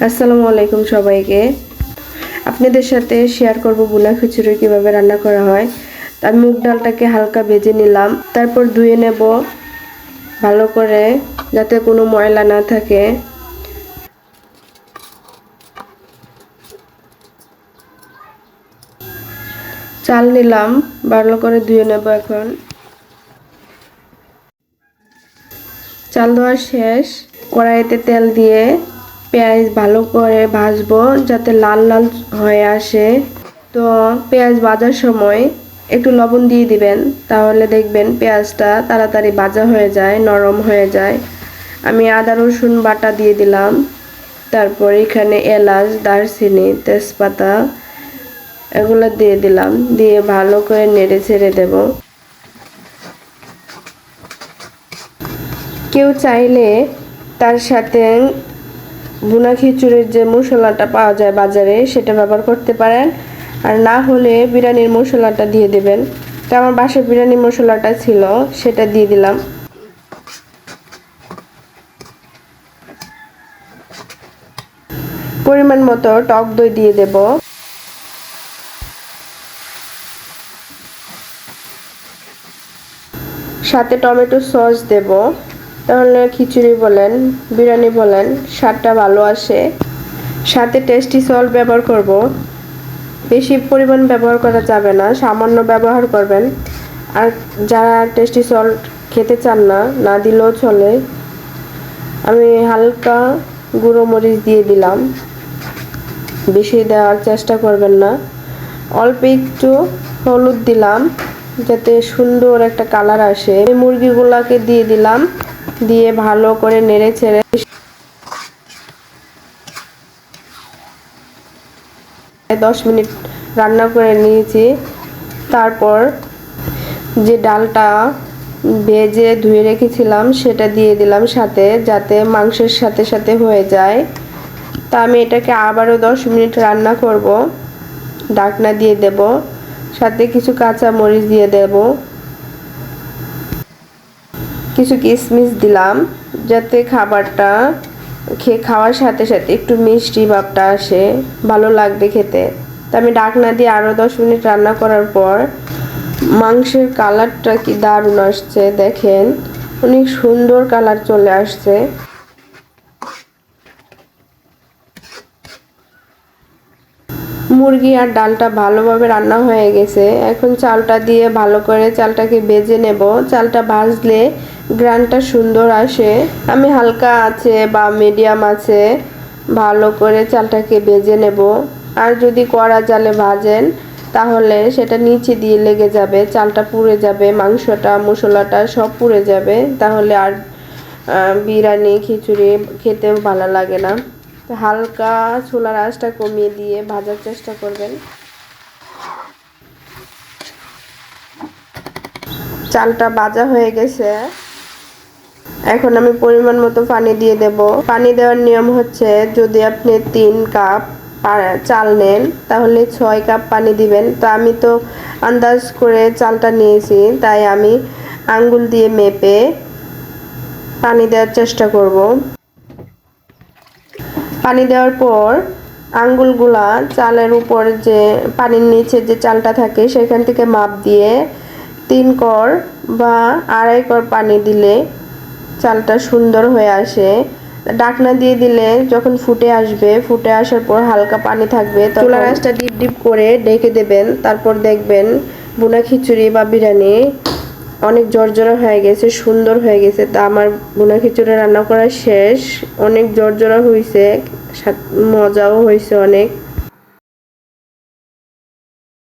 আসসালামু আলাইকুম সবাইকে। আপনাদের সাথে শেয়ার করব ভুনা খিচুড়ি কিভাবে রান্না করা হয়। আমি মুগ ডালটাকে হালকা ভেজে নিলাম, তারপর ধুয়ে নেব ভালো করে যাতে কোনো ময়লা না থাকে। চাল নিলাম, ভালো করে ধুয়ে নেব। এখন চাল ধোয়া শেষ। কড়াইতে তেল দিয়ে পেঁয়াজ ভালো করে ভাজবো যাতে লাল লাল হয়ে আসে। তো পেঁয়াজ ভাজার সময় একটু লবণ দিয়ে দিবেন, তাহলে দেখবেন পেঁয়াজটা তাড়াতাড়ি ভাজা হয়ে যায়, নরম হয়ে যায়। আমি আদা রসুন বাটা দিয়ে দিলাম, তারপর এখানে এলাচ, দারচিনি, তেজপাতা এগুলো দিয়ে দিলাম, দিয়ে ভালো করে নেড়ে ছেড়ে দেব। কেউ চাইলে তার সাথে ভুনা খিচুড়ির যে মশলাটা পাওয়া যায় বাজারে সেটা ব্যবহার করতে পারেন, আর না হলে বিরিয়ানির মশলাটা দিয়ে দেবেন। তো আমার বাসায় বিরিয়ানি মশলাটা ছিল, সেটা দিয়ে দিলাম। পরিমাণ মতো টক দই দিয়ে দেব। সাথে টমেটো সস দেব, তাহলে খিচুড়ি বলেন বিরিয়ানি বলেন স্বাদটা ভালো আসে। সাথে টেস্টি সল্ট ব্যবহার করব। বেশি পরিমাণ ব্যবহার করা যাবে না, সামান্য ব্যবহার করবেন। আর যারা টেস্টি সল্ট খেতে চান না, না দিলেও চলে। আমি হালকা গুঁড়ো মরিচ দিয়ে দিলাম, বেশি দেওয়ার চেষ্টা করবেন না। অল্প একটু হলুদ দিলাম যাতে সুন্দর একটা কালার আসে। মুরগিগুলোকে দিয়ে দিলাম, দিয়ে ভালো করে নেড়ে ছেড়ে 10 মিনিট রান্না করে নিয়েছি। তারপর যে ডালটা ভেজে ধুয়ে রেখেছিলাম সেটা দিয়ে দিলাম সাথে, যাতে মাংসের সাথে সাথে হয়ে যায়। তা আমি এটাকে আবারও 10 মিনিট রান্না করব। ঢাকনা দিয়ে দেব, সাথে কিছু কাঁচা মরিচ দিয়ে দেব, কিছু কিশমিশ দিলাম যাতে খাবারটা খাওয়ার সাথে সাথে একটু মিষ্টি ভাবটা আসে, ভালো লাগবে খেতে। তা আমি ঢাকনা দিয়ে আরও 10 মিনিট রান্না করার পর মাংসের কালারটা কি দারুণ আসছে, দেখেন অনেক সুন্দর কালার চলে আসছে। মুরগি আর ডালটা ভালোভাবে রান্না হয়ে গেছে। এখন চালটা দিয়ে ভালো করে চালটাকে ভেজে নেব। চালটা ভাজলে গ্রানটা সুন্দর আসে। আমি হালকা আছে বা মিডিয়াম আছে ভালো করে চালটাকে ভেজে নেব। আর যদি কড়া জালে ভাজেন তাহলে সেটা নিচে দিয়ে লেগে যাবে, চালটা পুড়ে যাবে, মাংসটা মশলাটা সব পুড়ে যাবে, তাহলে আর বিরিয়ানি খিচুড়ি খেতেও ভালো লাগে না। হালকা চুলার আঁচটা কমিয়ে দিয়ে ভাজার চেষ্টা করবেন। চালটা ভাজা হয়ে গেছে। এখন আমি পরিমাণ মতো পানি দিয়ে দেব। পানি দেওয়ার নিয়ম হচ্ছে, যদি আপনি 3 কাপ চাল নেন তাহলে 6 কাপ পানি দিবেন। তো আমি তো আন্দাজ করে চালটা নিয়েছি, তাই আমি আঙ্গুল দিয়ে মেপে পানি দেওয়ার চেষ্টা করব। পানি দেওয়ার পর আঙ্গুলগুলা চালের উপর যে পানির নিচে যে চালটা থাকে সেখান থেকে মাপ দিয়ে 3 কর বা 2.5 কর পানি দিলে চালটা সুন্দর হয়ে আসে। ঢাকনা দিয়ে দিলে যখন ফুটে আসবে, ফুটে আসার পর হালকা পানি থাকবে, চুলার আঁচটা ডিপ ডিপ করে ঢেকে দেবেন। তারপর দেখবেন ভুনা খিচুড়ি বা বিরিয়ানি অনেক জর্জরা হয়ে গেছে, সুন্দর হয়ে গেছে। তা আমার ভুনা খিচুড়ি রান্না করা শেষ। অনেক জর্জরা হয়েছে, মজাও হয়েছে অনেক।